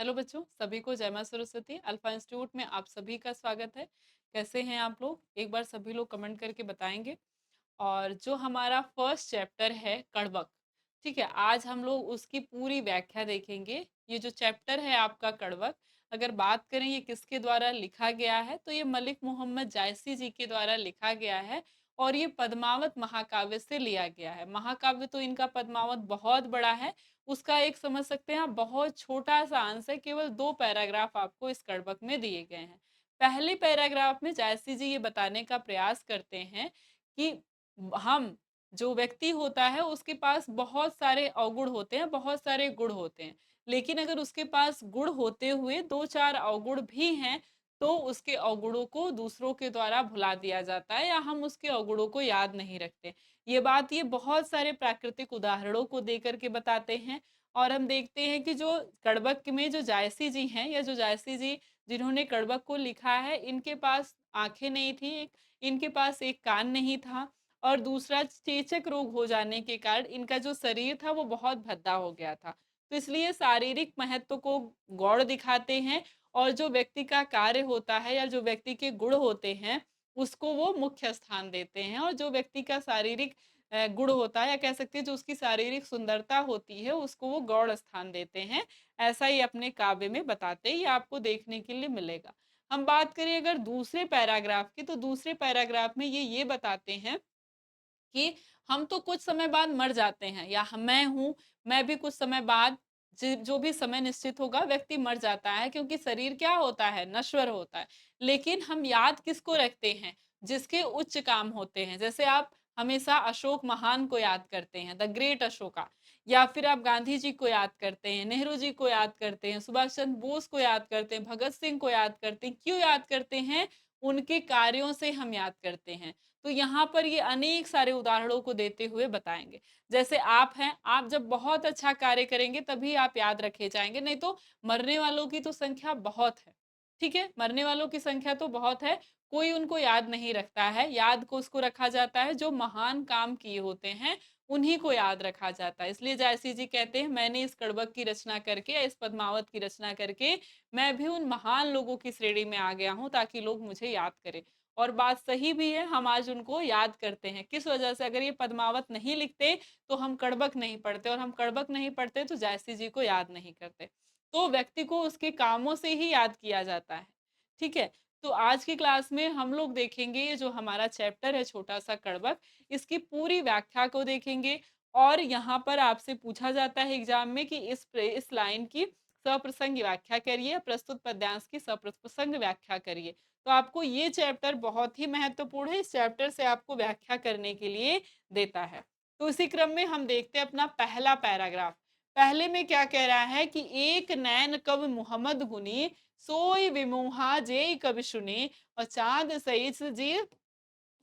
Hello बच्चों, सभी को जय मां सरस्वती। अल्फा इंस्टीट्यूट में आप सभी का स्वागत है। कैसे हैं आप लोग? एक बार सभी लोग कमेंट करके बताएंगे। और जो हमारा फर्स्ट चैप्टर है कड़वक, ठीक है, आज हम लोग उसकी पूरी व्याख्या देखेंगे। ये जो चैप्टर है आपका कड़वक, अगर बात करें ये किसके द्वारा लिखा गया है तो ये मलिक मोहम्मद जायसी जी के द्वारा लिखा गया है। और ये पद्मावत महाकाव्य से लिया गया है। महाकाव्य तो इनका पद्मावत बहुत बड़ा है। उसका एक समझ सकते हैं आप बहुत छोटा सा अंश है, केवल 2 पैराग्राफ आपको इस कड़वक में दिए गए हैं। पहले पैराग्राफ में जायसी जी ये बताने का प्रयास करते हैं कि हम जो व्यक्ति होता है उसके पास बहुत सारे अवगुण होते हैं, बहुत सारे गुण होते हैं। लेकिन अगर उसके पास गुण होते हुए 2-4 अवगुण भी हैं, तो उसके अवगुणों को दूसरों के द्वारा भुला दिया जाता है या हम उसके अवगुणों को याद नहीं रखते। ये बात ये बहुत सारे प्राकृतिक उदाहरणों को देकर के बताते हैं। और हम देखते हैं कि जो कड़बक में जो जायसी जी हैं या जो जायसी जी जिन्होंने कड़बक को लिखा है, इनके पास आँखें नहीं थी, इनके पास एक कान नहीं था और दूसरा चेचक रोग हो जाने के कारण इनका जो शरीर था वो बहुत भद्दा हो गया था। तो इसलिए शारीरिक महत्व को गौण दिखाते हैं और जो व्यक्ति का कार्य होता है या जो व्यक्ति के गुण होते हैं, उसको वो मुख्य स्थान देते हैं। और जो व्यक्ति का शारीरिक गुण होता है या कह सकते हैं जो उसकी शारीरिक सुंदरता होती है, उसको वो गौण स्थान देते हैं। ऐसा ही अपने काव्य में बताते हैं, ये आपको देखने के लिए मिलेगा। हम बात करें अगर दूसरे पैराग्राफ की, तो दूसरे पैराग्राफ में ये बताते हैं कि हम तो कुछ समय बाद मर जाते हैं या मैं हूँ, मैं भी कुछ समय बाद जो भी समय निश्चित होगा व्यक्ति मर जाता है, क्योंकि शरीर क्या होता है, नश्वर होता है। लेकिन हम याद किसको रखते हैं, जिसके उच्च काम होते हैं। जैसे आप हमेशा अशोक महान को याद करते हैं, द ग्रेट अशोका, या फिर आप गांधी जी को याद करते हैं, नेहरू जी को याद करते हैं, सुभाष चंद्र बोस को याद करते हैं, भगत सिंह को याद करते हैं। क्यों याद करते हैं? उनके कार्यों से हम याद करते हैं। तो यहाँ पर ये अनेक सारे उदाहरणों को देते हुए बताएँगे। जैसे आप हैं, आप जब बहुत अच्छा कार्य करेंगे तभी आप याद रखे जाएँगे, नहीं तो मरने वालों की तो संख्या बहुत है। ठीक है? मरने वालों की संख्या तो बहुत है, कोई उनको याद नहीं रखता है। याद को उसको रखा जाता है जो महान काम किए होते हैं, उन्हीं को याद रखा जाता है। इसलिए जायसी जी कहते हैं मैंने इस कड़बक की रचना करके या इस पद्मावत की रचना करके मैं भी उन महान लोगों की श्रेणी में आ गया हूँ ताकि लोग मुझे याद करें। और बात सही भी है, हम आज उनको याद करते हैं। किस वजह से? अगर ये पद्मावत नहीं लिखते, तो हम कड़बक नहीं पढ़ते और हम कड़बक नहीं पढ़ते, तो जायसी जी को याद नहीं करते। तो व्यक्ति को उसके कामों से ही याद किया जाता है। ठीक है? तो आज की क्लास में हम लोग देखेंगे ये जो हमारा चैप्टर है छोटा-सा कड़बक, इसकी पूरी व्याख्या को देखेंगे। और यहाँ पर आपसे पूछा जाता है एग्ज़ाम में कि इस लाइन की सप्रसंग व्याख्या करिए, प्रस्तुत पद्यांश की सप्रसंग व्याख्या करिए। तो आपको ये चैप्टर बहुत ही महत्वपूर्ण है, इस चैप्टर से आपको व्याख्या करने के लिए देता है। तो इसी क्रम में हम देखते हैं अपना पहला पैराग्राफ। पहले में क्या कह रहा है कि एक नैन कवि मुहम्मद गुनी, सोई विमूहा जेई कवि सुनी, और चाँद सईस जी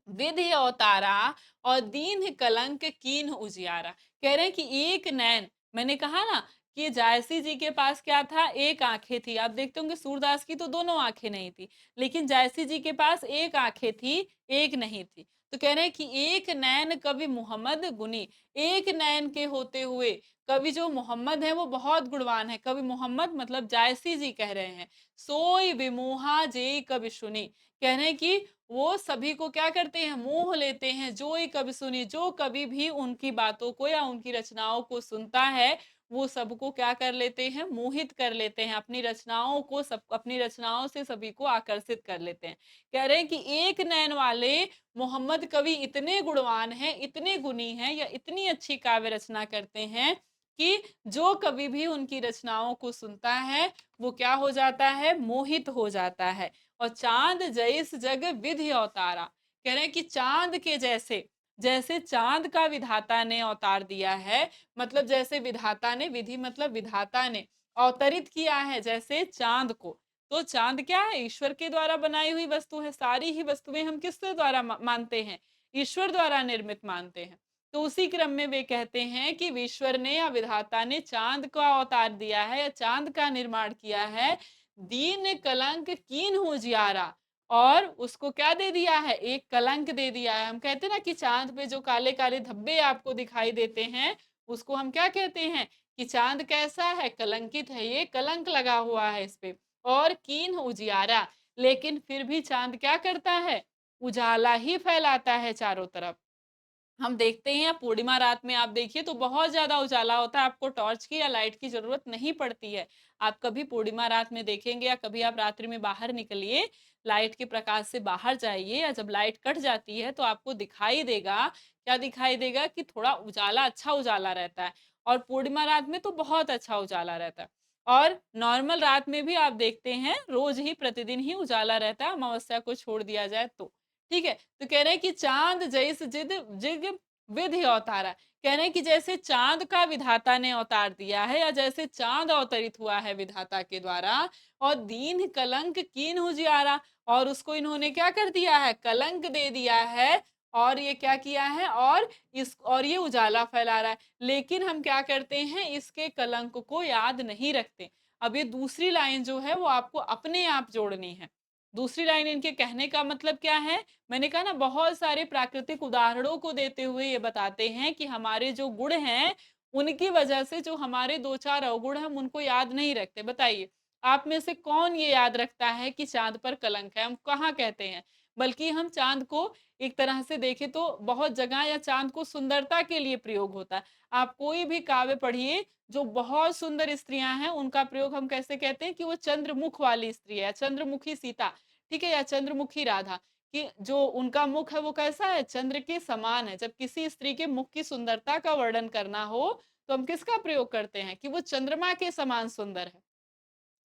विधि अवतारा, और दीन कलंक कीन्ह उजियारा। कह रहे हैं कि एक नैन, मैंने कहा ना कि जायसी जी के पास क्या था, एक आंखें थी। आप देखते होंगे सूरदास की तो दोनों आंखें नहीं थी, लेकिन जायसी जी के पास एक आंखें थी, एक नहीं थी। तो कह रहे हैं कि एक नैन कवि मुहम्मद गुनी, एक नैन के होते हुए कवि जो मोहम्मद है वो बहुत गुणवान है। कवि मोहम्मद मतलब जायसी जी कह रहे हैं, सोई विमोहा जे कवि सुनी। कह रहे हैं कि वो सभी को क्या करते हैं, मोह लेते हैं। जो ही कवि सुनी, जो कभी भी उनकी बातों को या उनकी रचनाओं को सुनता है, वो सबको क्या कर लेते हैं, मोहित कर लेते हैं। अपनी रचनाओं को सब अपनी रचनाओं से सभी को आकर्षित कर लेते हैं। कह रहे हैं कि एक नैन वाले मोहम्मद कवि इतने गुणवान हैं, इतने गुणी हैं या इतनी अच्छी काव्य रचना करते हैं कि जो कभी भी उनकी रचनाओं को सुनता है, वो क्या हो जाता है, मोहित हो जाता है। और चाँद जैस जग विधि अवतारा, कह रहे हैं कि चाँद के जैसे, जैसे चाँद का विधाता ने अवतार दिया है, मतलब जैसे विधाता ने, विधि मतलब विधाता ने अवतरित किया है जैसे चाँद को। तो चाँद क्या है? ईश्वर के द्वारा बनाई हुई वस्तु है। सारी ही वस्तुएँ हम किसके द्वारा मानते हैं? ईश्वर द्वारा निर्मित मानते हैं। तो उसी क्रम में वे कहते हैं कि ईश्वर ने या विधाता ने चाँद का अवतार दिया है या चाँद का निर्माण किया है। दीन कलंक कीन्ह उजियारा, और उसको क्या दे दिया है, एक कलंक दे दिया है। हम कहते हैं ना कि चाँद पे जो काले-काले धब्बे आपको दिखाई देते हैं, उसको हम क्या कहते हैं, कि चांद कैसा है, कलंकित है, ये कलंक लगा हुआ है इस पे। और कीन उजियारा, लेकिन फिर भी चांद क्या करता है, उजाला ही फैलाता है चारों तरफ। हम देखते हैं पूर्णिमा रात में आप देखिए तो बहुत ज़्यादा उजाला होता है, आपको टॉर्च की या लाइट की ज़रूरत नहीं पड़ती है। आप कभी पूर्णिमा रात में देखेंगे या कभी आप रात्रि में बाहर निकलिए, लाइट के प्रकाश से बाहर जाइए या जब लाइट कट जाती है तो आपको दिखाई देगा, क्या दिखाई देगा कि थोड़ा उजाला अच्छा उजाला रहता है और पूर्णिमा रात में तो बहुत अच्छा उजाला रहता है। और नॉर्मल रात में भी आप देखते हैं रोज़ ही प्रतिदिन ही उजाला रहता है, अमावस्या को छोड़ दिया जाए तो। ठीक है? तो कह रहे हैं कि चाँद जैस जिद जिग विधि अवतारा, कह रहे हैं कि जैसे चाँद का विधाता ने अवतार दिया है या जैसे चाँद अवतरित हुआ है विधाता के द्वारा और दीन कलंक कीन उजियारा, और उसको इन्होंने क्या कर दिया है, कलंक दे दिया है और ये क्या किया है और ये उजाला फैला रहा है। लेकिन हम क्या करते हैं, इसके कलंक को याद नहीं रखते। अब ये दूसरी लाइन जो है वो आपको अपने आप जोड़नी है। दूसरी लाइन इनके कहने का मतलब क्या है? मैंने कहा ना बहुत सारे प्राकृतिक उदाहरणों को देते हुए ये बताते हैं कि हमारे जो गुण हैं, उनकी वजह से जो हमारे 2-4 अवगुण हैं, हम उनको याद नहीं रखते। बताइए, आप में से कौन ये याद रखता है कि चाँद पर कलंक है? हम कहाँ कहते हैं? बल्कि हम चाँद को एक तरह से देखें तो बहुत जगह या चाँद को सुंदरता के लिए प्रयोग होता है। आप कोई भी काव्य पढ़िए, जो बहुत सुंदर स्त्रियाँ हैं, उनका प्रयोग हम कैसे कहते हैं कि वो चंद्रमुख वाली स्त्री है, चंद्रमुखी सीता, ठीक है? या चंद्रमुखी राधा। कि जो उनका मुख है वो कैसा है? चंद्र के समान है। जब किसी स्त्री के मुख की सुंदरता का वर्णन करना हो, तो हम किसका प्रयोग करते हैं कि वो चंद्रमा के समान सुंदर है।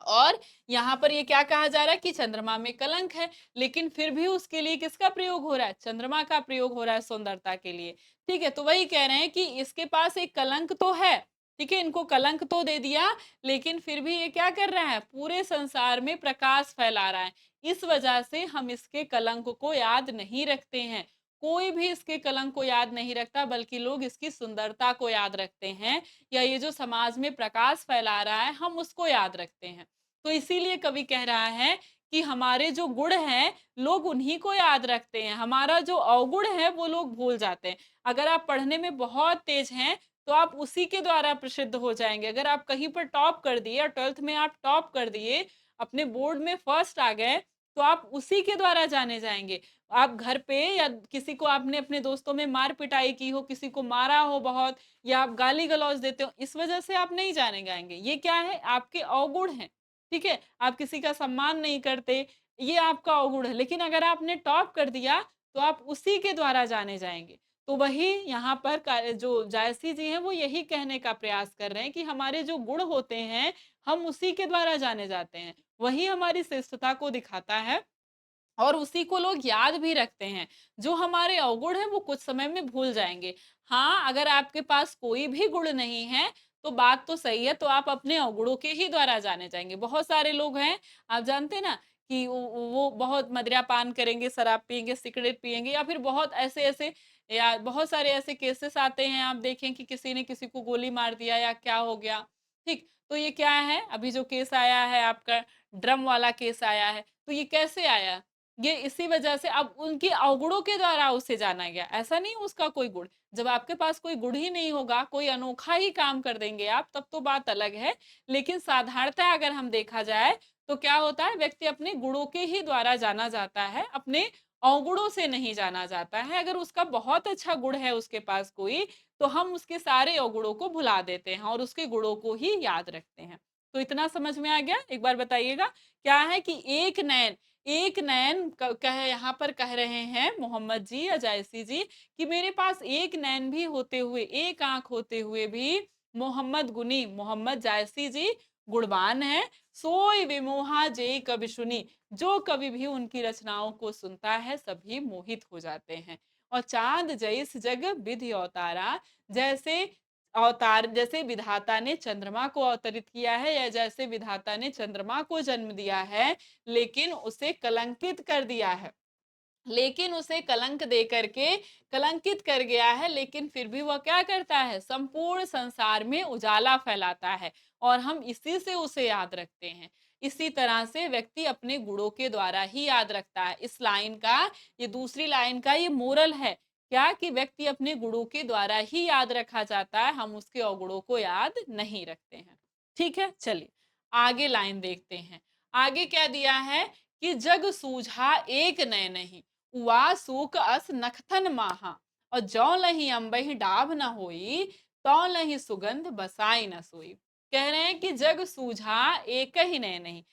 और यहाँ पर ये क्या कहा जा रहा है कि चंद्रमा में कलंक है, लेकिन फिर भी उसके लिए किसका प्रयोग हो रहा है? चंद्रमा का प्रयोग हो रहा है सुंदरता के लिए। ठीक है? तो वही कह रहे हैं कि इसके पास एक कलंक तो है, ठीक है? इनको कलंक तो दे दिया, लेकिन फिर भी ये क्या कर रहा है? पूरे संसार में प्रकाश फैला रहा है। इस वजह से हम इसके कलंक को याद नहीं रखते हैं। कोई भी इसके कलंक को याद नहीं रखता, बल्कि लोग इसकी सुंदरता को याद रखते हैं या ये जो समाज में प्रकाश फैला रहा है, हम उसको याद रखते हैं। तो इसीलिए कवि कह रहा है कि हमारे जो गुण हैं, लोग उन्हीं को याद रखते हैं, हमारा जो अवगुण है वो लोग भूल जाते हैं। अगर आप पढ़ने में बहुत तेज हैं, तो आप उसी के द्वारा प्रसिद्ध हो जाएँगे। अगर आप कहीं पर टॉप कर दिए और 12th में आप टॉप कर दिए, अपने बोर्ड में फर्स्ट आ गए, तो आप उसी के द्वारा जाने जाएँगे। आप घर पे या किसी को आपने अपने दोस्तों में मार-पिटाई की हो, किसी को मारा हो बहुत या आप गाली-गलौज देते हो, इस वजह से आप नहीं जाने जाएँगे। ये क्या है? आपके अवगुण हैं। ठीक है? आप किसी का सम्मान नहीं करते, ये आपका अवगुण है। लेकिन अगर आपने टॉप कर दिया, तो आप उसी के द्वारा जाने जाएँगे। तो वही यहाँ पर का जो जायसी जी हैं, वो यही कहने का प्रयास कर रहे हैं कि हमारे जो गुण होते हैं, हम उसी के द्वारा जाने जाते हैं। वही हमारी श्रेष्ठता को दिखाता है और उसी को लोग याद भी रखते हैं। जो हमारे अवगुण हैं, वो कुछ समय में भूल जाएँगे। हाँ, अगर आपके पास कोई भी गुण नहीं है, तो बात तो सही है, तो आप अपने अवगुणों के ही द्वारा जाने जाएँगे। बहुत सारे लोग हैं, आप जानते हैं ना कि वो बहुत मदिरापान करेंगे, शराब पिएँगे, सिगरेट पिएँगे या फिर बहुत ऐसे-ऐसे या बहुत सारे ऐसे केसेस आते हैं, आप देखें कि किसी ने किसी को गोली मार दिया या क्या हो गया, ठीक? तो ये क्या है, अभी जो केस आया है आपका ड्रम वाला केस आया है, तो ये कैसे आया? ये इसी वजह से अब उनके अवगुणों के द्वारा उसे जाना गया। ऐसा नहीं उसका कोई गुण। जब आपके पास कोई गुण ही नहीं होगा, कोई अनोखा ही काम कर देंगे आप, तब तो बात अलग है। लेकिन साधारणतः अगर हम देखा जाए, तो क्या होता है व्यक्ति अपने गुणों के ही द्वारा जाना जाता है, अपने अवगुणों से नहीं जाना जाता है। अगर उसका बहुत अच्छा गुण है उसके पास कोई, तो हम उसके सारे अवगुणों को भुला देते हैं और उसके गुणों को ही याद रखते हैं। तो इतना समझ में आ गया? एक बार बताइएगा? क्या है कि एक नैन कह यहाँ पर कह रहे हैं मोहम्मद जी या जायसी जी कि मेरे पास एक नैन भी होते हुए, एक आँख होते हुए भी मोहम्मद गुनी, मोहम्मद जायसी जी गुणवान हैं, सोई विमोहा जेई कवि सुनी। जो कवि भी उनकी रचनाओं को सुनता है, सभी मोहित हो जाते हैं। और चाँद जैस जग विधि अवतारा, जैसे अवतार जैसे विधाता ने चंद्रमा को अवतरित किया है या जैसे विधाता ने चंद्रमा को जन्म दिया है, लेकिन उसे कलंकित कर दिया है। लेकिन उसे कलंक दे करके कलंकित कर गया है, लेकिन फिर भी वह क्या करता है? संपूर्ण संसार में उजाला फैलाता है और हम इसी से उसे याद रखते हैं। इसी तरह से व्यक्ति अपने गुणों के द्वारा ही याद रखता है। इस लाइन का ये दूसरी लाइन का ये मोरल है क्या कि व्यक्ति अपने गुणों के द्वारा ही याद रखा जाता है, हम उसके अवगुणों को याद नहीं रखते हैं। ठीक है, चलिए आगे लाइन देखते हैं। आगे क्या दिया है कि जग सूझा एक नय नहीं, उवा सूक अस नखथन माहा, और जौ लही अम्बही डाभ न होई, तौ लही सुगंध बसाई न सोई। कह रहे हैं कि जग सूझा एक ही नय नहीं।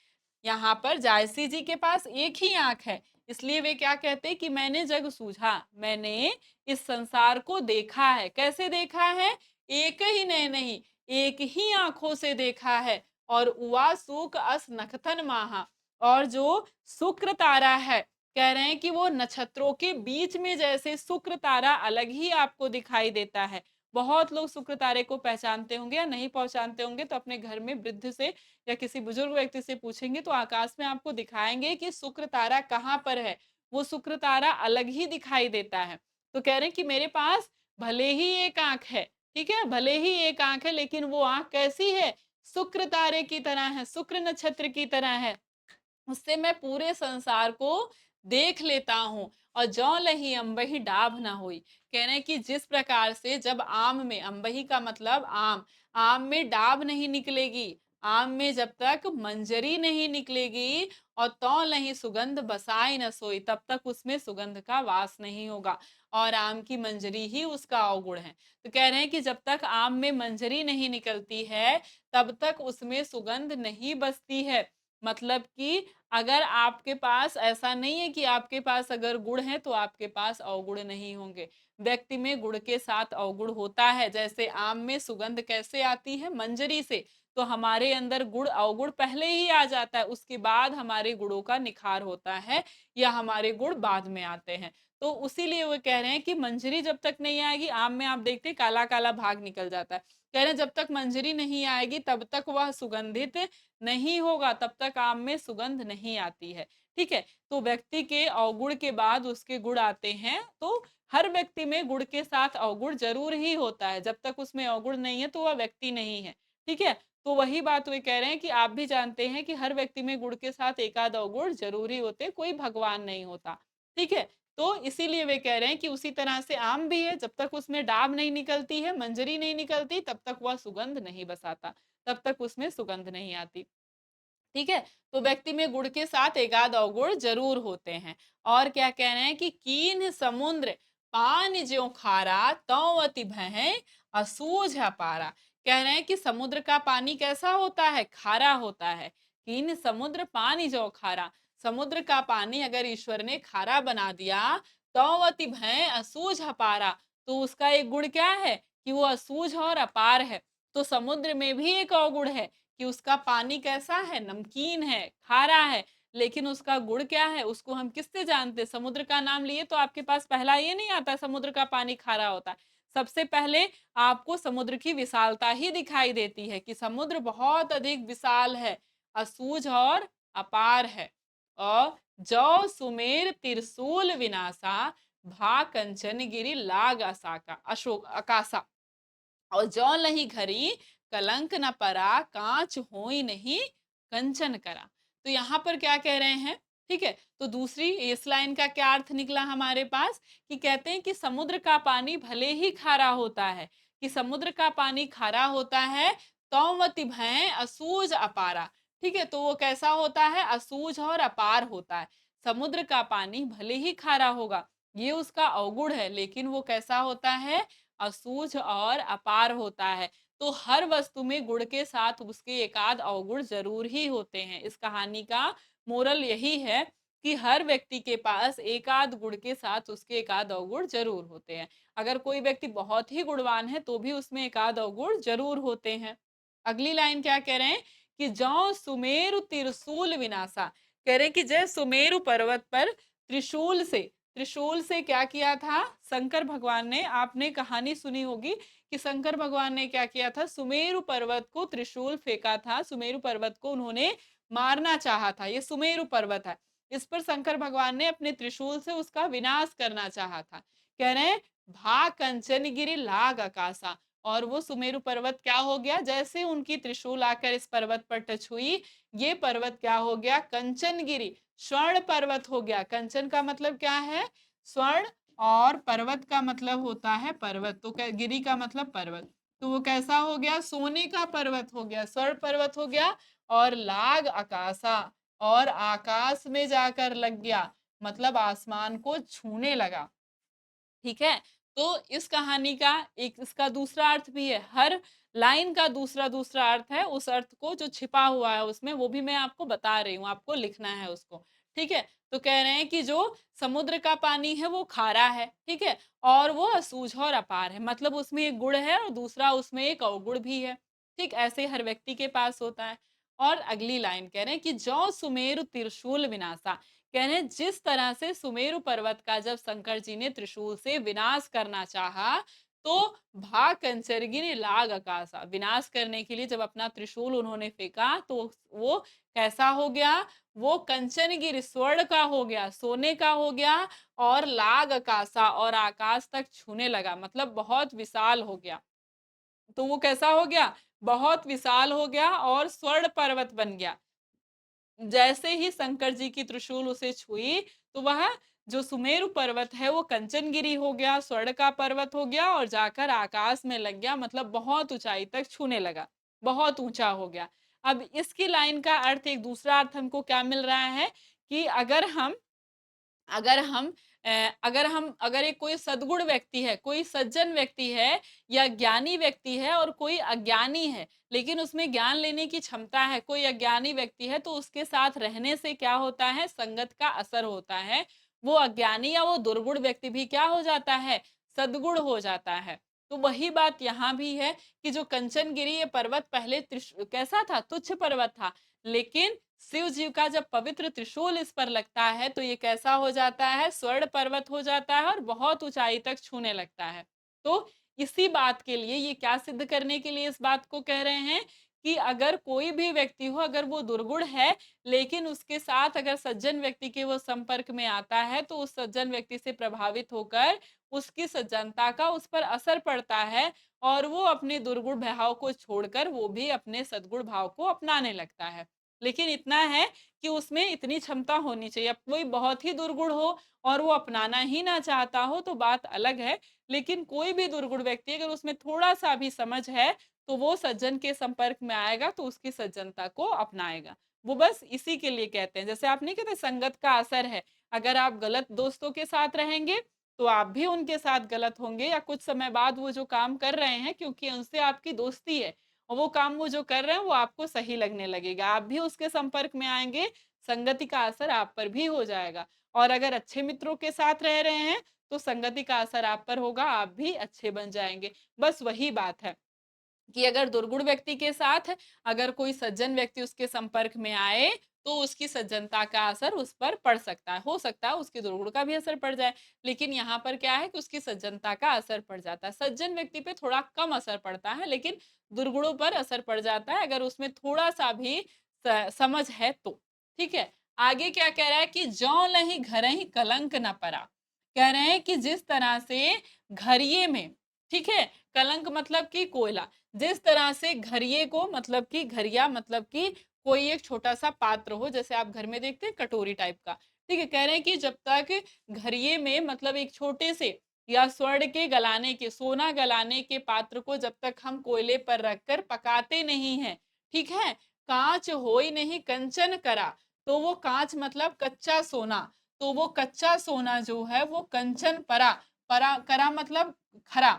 यहाँ पर जायसी जी के पास एक ही आंख है, इसलिए वे क्या कहते हैं कि मैंने जग सूझा, मैंने इस संसार को देखा है। कैसे देखा है? एक ही नय नहीं, एक ही आंखों से देखा है। और उवा सूक अस नखतन माहा, और जो शुक्र तारा है, कह रहे हैं कि वो नक्षत्रों के बीच में जैसे शुक्र तारा अलग ही आपको दिखाई देता है। बहुत लोग शुक्र तारे को पहचानते होंगे या नहीं पहचानते होंगे तो अपने घर में वृद्ध से या किसी बुजुर्ग व्यक्ति से पूछेंगे तो आकाश में आपको दिखाएंगे कि शुक्र तारा कहाँ पर है। वो शुक्र तारा अलग ही दिखाई देता है। तो कह रहे हैं कि मेरे पास भले ही एक आंख है, ठीक है, भले ही एक आंख है, लेकिन वो आंख कैसी है? शुक्र तारे की तरह है, शुक्र नक्षत्र की तरह है। उससे मैं पूरे संसार को देख लेता हूँ। और जौ लही अम्बही डाभ ना हुई, कह रहे हैं कि जिस प्रकार से जब आम में, अम्बही का मतलब आम, आम में डाभ नहीं निकलेगी, आम में जब तक मंजरी नहीं निकलेगी और तौ नहीं सुगंध बसाई न सोई, तब तक उसमें सुगंध का वास नहीं होगा। और आम की मंजरी ही उसका अवगुण है। तो कह रहे हैं कि जब तक आम में मंजरी नहीं निकलती है तब तक उसमें सुगंध नहीं बसती है। मतलब कि अगर आपके पास ऐसा नहीं है कि आपके पास अगर गुण है तो आपके पास अवगुण नहीं होंगे। व्यक्ति में गुण के साथ अवगुण होता है। जैसे आम में सुगंध कैसे आती है? मंजरी से। तो हमारे अंदर गुण अवगुण पहले ही आ जाता है, उसके बाद हमारे गुणों का निखार होता है या हमारे गुण बाद में आते हैं। तो उसीलिए वो कह रहे हैं कि मंजरी जब तक नहीं आएगी, आम में आप देखते हैं काला काला भाग निकल जाता है, कह रहे हैं जब तक मंजरी नहीं आएगी तब तक वह सुगंधित नहीं होगा, तब तक आम में सुगंध नहीं आती है। ठीक है, तो व्यक्ति के अवगुण के बाद उसके गुण आते हैं। तो हर व्यक्ति में गुण के साथ अवगुण जरूर ही होता है। जब तक उसमें अवगुण नहीं है तो वह व्यक्ति नहीं है। ठीक है, तो वही बात वे कह रहे हैं कि आप भी जानते हैं कि हर व्यक्ति में गुण के साथ एकाध अवगुण जरूरी होते हैं, कोई भगवान नहीं होता। ठीक है, तो इसीलिए वे कह रहे हैं कि उसी तरह से आम भी है, जब तक उसमें डाब नहीं निकलती है, मंजरी नहीं निकलती, तब तक वह सुगंध नहीं बसाता, तब तक उसमें सुगंध नहीं आती। ठीक है, तो व्यक्ति में गुण के साथ एकाध अवगुण जरूर होते हैं। और क्या कह रहे हैं कि कीन समुद्र पान ज्यों खारा, तौ अति भय असूझ अपारा। कह रहे हैं कि समुद्र का पानी कैसा होता है? खारा होता है। कीन समुद्र पानी ज्यों खारा, समुद्र का पानी अगर ईश्वर ने खारा बना दिया, तौ अति भय असूझ अपारा, तो उसका एक गुण क्या है कि वो असूझ और अपार है। तो समुद्र में भी एक अवगुण है कि उसका पानी कैसा है? नमकीन है, खारा है, लेकिन उसका गुण क्या है? उसको हम किससे जानते हैं? समुद्र का नाम लिए तो आपके पास पहला ये नहीं आता समुद्र का पानी खारा होता है। सबसे पहले आपको समुद्र की विशालता ही दिखाई देती है कि समुद्र बहुत अधिक विशाल है, असूझ और अपार है। और जौ सुमेर त्रिशूल विनाशा, भा कंचन गिरि लाग असाका अशोक अकासा, और जौ लही घरी कलंक न परा, कांच होई नहीं कंचन करा। तो यहाँ पर क्या कह रहे हैं? ठीक है, तो दूसरी इस लाइन का क्या अर्थ निकला हमारे पास कि कहते हैं कि समुद्र का पानी भले ही खारा होता है, कि समुद्र का पानी खारा होता है, तौमति भय असूझ अपारा। ठीक है, तो वो कैसा होता है? असूझ और अपार होता है। समुद्र का पानी भले ही खारा होगा, ये उसका अवगुण है, लेकिन वो कैसा होता है? असूझ और अपार होता है। तो हर वस्तु में गुण के साथ उसके एकाध अवगुण जरूर ही होते हैं। इस कहानी का मोरल यही है कि हर व्यक्ति के पास एकाध गुण के साथ उसके एकाध अवगुण जरूर होते हैं। अगर कोई व्यक्ति बहुत ही गुणवान है तो भी उसमें एकाध अवगुण जरूर होते हैं। अगली लाइन क्या कह रहे हैं कि जौ सुमेरु त्रिशूल विनाशा, कह रहे हैं कि जय सुमेरु पर्वत पर त्रिशूल से क्या किया था? शंकर भगवान ने, आपने कहानी सुनी होगी कि शंकर भगवान ने क्या किया था? सुमेरु पर्वत को त्रिशूल फेंका था, सुमेरु पर्वत को उन्होंने मारना चाहा था। ये सुमेरु पर्वत है, इस पर शंकर भगवान ने अपने त्रिशूल से उसका विनाश करना चाहा था। कह रहे हैं भा कंचन गिरी लाग आकाशा, और वो सुमेरु पर्वत क्या हो गया? जैसे उनकी त्रिशूल आकर इस पर्वत पर टच हुई, ये पर्वत क्या हो गया? कंचन गिरी, स्वर्ण पर्वत हो गया। कंचन का मतलब क्या है? स्वर्ण, और पर्वत का मतलब होता है पर्वत, तो गिरी का मतलब पर्वत, तो वो कैसा हो गया, सोने का पर्वत हो गया, स्वर्ण पर्वत हो गया। और लाग आकाशा, और आकाश में जाकर लग गया, मतलब आसमान को छूने लगा। ठीक है, तो इस कहानी का एक इसका दूसरा अर्थ भी है, हर लाइन का दूसरा दूसरा अर्थ है, उस अर्थ को जो छिपा हुआ है उसमें वो भी मैं आपको बता रही हूँ, आपको लिखना है उसको। ठीक है, तो कह रहे हैं कि जो समुद्र का पानी है वो खारा है, ठीक है, और वो असूझ और अपार है, मतलब उसमें एक गुण है और दूसरा उसमें एक अवगुण भी है। ठीक, ऐसे हर व्यक्ति के पास होता है। और अगली लाइन कह रहे हैं कि जौ सुमेरु त्रिशूल विनाशा, कह रहे हैं जिस तरह से सुमेरु पर्वत का जब शंकर जी ने त्रिशूल से विनाश करना चाहा, तो भाग कंचरगिरी लाग आकाशा, विनाश करने के लिए जब अपना त्रिशूल उन्होंने फेंका तो वो कैसा हो गया, वो कंचनगिरी स्वर्ण का हो गया, सोने का हो गया, और लाग आकाशा, और आकाश तक छूने लगा, मतलब बहुत विशाल हो गया। तो वो कैसा हो गया, बहुत विशाल हो गया और स्वर्ण पर्वत बन गया। जैसे ही शंकर जी की त्रिशूल उसे छुई, तो वह जो सुमेरु पर्वत है वो कंचनगिरी हो गया, स्वर्ण का पर्वत हो गया, और जाकर आकाश में लग गया, मतलब बहुत ऊंचाई तक छूने लगा, बहुत ऊंचा हो गया। अब इसकी लाइन का अर्थ, एक दूसरा अर्थ हमको क्या मिल रहा है कि अगर एक कोई सद्गुण व्यक्ति है, कोई सज्जन व्यक्ति है या ज्ञानी व्यक्ति है, और कोई अज्ञानी है, लेकिन उसमें ज्ञान लेने की क्षमता है, कोई अज्ञानी व्यक्ति है, तो उसके साथ रहने से क्या होता है, संगत का असर होता है। वो अज्ञानी या वो दुर्गुण व्यक्ति भी क्या हो जाता है, सद्गुण हो जाता है। तो वही बात यहाँ भी है कि जो कंचनगिरी ये पर्वत पहले कैसा था, तुच्छ पर्वत था, लेकिन शिव जी का जब पवित्र त्रिशूल इस पर लगता है तो ये कैसा हो जाता है, स्वर्ण पर्वत हो जाता है और बहुत ऊंचाई तक छूने लगता है। तो इसी बात के लिए, ये क्या सिद्ध करने के लिए इस बात को कह रहे हैं कि अगर कोई भी व्यक्ति हो, अगर वो दुर्गुण है, लेकिन उसके साथ अगर सज्जन व्यक्ति के वो संपर्क में आता है, तो उस सज्जन व्यक्ति से प्रभावित होकर उसकी सज्जनता का उस पर असर पड़ता है, और वो अपने दुर्गुण भाव को छोड़कर वो भी अपने सद्गुण भाव को अपनाने लगता है। लेकिन इतना है कि उसमें इतनी क्षमता होनी चाहिए। अब कोई बहुत ही दुर्गुण हो और वो अपनाना ही ना चाहता हो तो बात अलग है, लेकिन कोई भी दुर्गुण व्यक्ति अगर उसमें थोड़ा-सा भी समझ है, तो वो सज्जन के संपर्क में आएगा तो उसकी सज्जनता को अपनाएगा। वो बस इसी के लिए कहते हैं, जैसे आप नहीं कहते संगत का असर है, अगर आप गलत दोस्तों के साथ रहेंगे, तो आप भी उनके साथ गलत होंगे, या कुछ समय बाद वो जो काम कर रहे हैं क्योंकि उनसे आपकी दोस्ती है, और वो काम वो जो कर रहे हैं वो आपको सही लगने लगेगा, आप भी उसके संपर्क में आएँगे, संगति का असर आप पर भी हो जाएगा। और अगर अच्छे मित्रों के साथ रह रहे हैं, तो संगति का असर आप पर होगा, आप भी अच्छे बन जाएँगे। बस वही बात है। कि अगर दुर्गुण व्यक्ति के साथ अगर कोई सज्जन व्यक्ति उसके संपर्क में आए, तो उसकी सज्जनता का असर उस पर पड़ सकता है। हो सकता है उसके दुर्गुण का भी असर पड़ जाए, लेकिन यहाँ पर क्या है कि उसकी सज्जनता का असर पड़ जाता है। सज्जन व्यक्ति पे थोड़ा कम असर पड़ता है, लेकिन दुर्गुणों पर असर पड़ जाता है अगर उसमें थोड़ा-सा भी समझ है तो। ठीक है? आगे क्या कह रहा है कि "जौं लहि घरहि कलंक न परा", कह रहे हैं कि जिस तरह से घरिये में, ठीक है? कलंक मतलब कि कोयला, जिस तरह से घरिये को, मतलब कि घरिया मतलब कि कोई एक छोटा-सा पात्र हो, जैसे आप घर में देखते हैं कटोरी टाइप का, ठीक है? कह रहे हैं कि जब तक घरिये में, मतलब एक छोटे से या स्वर्ण के गलाने के, सोना गलाने के पात्र को जब तक हम कोयले पर रखकर पकाते नहीं हैं, ठीक है? काँच होई नहीं कंचन करा, तो वो काँच मतलब कच्चा सोना, तो वो कच्चा सोना जो है वो कंचन परा, परा करा मतलब खरा,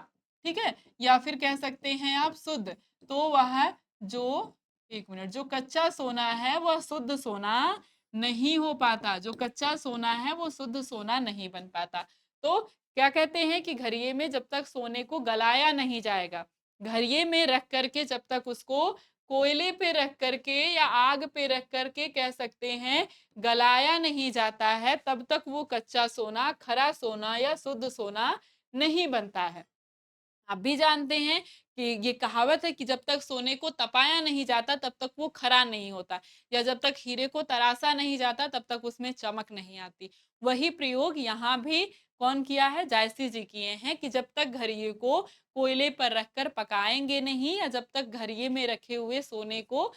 ठीक है? या फिर कह सकते हैं आप शुद्ध। तो वह जो, 1 मिनट, जो कच्चा सोना है वह शुद्ध सोना नहीं हो पाता। जो कच्चा सोना है वो शुद्ध सोना नहीं बन पाता। तो क्या कहते हैं कि घड़िये में जब तक सोने को गलाया नहीं जाएगा, घड़िये में रख कर के जब तक उसको कोयले पे रख कर के या आग पे रख कर के कह सकते हैं गलाया नहीं जाता है, तब तक वो कच्चा सोना, खरा सोना या शुद्ध सोना नहीं बनता है। आप भी जानते हैं कि ये कहावत है कि जब तक सोने को तपाया नहीं जाता तब तक वो खरा नहीं होता, या जब तक हीरे को तराशा नहीं जाता तब तक उसमें चमक नहीं आती। वही प्रयोग यहाँ भी कौन किया है, जायसी जी किए हैं कि जब तक घड़िये को कोयले पर रखकर पकाएंगे नहीं, या जब तक घड़िये में रखे हुए सोने को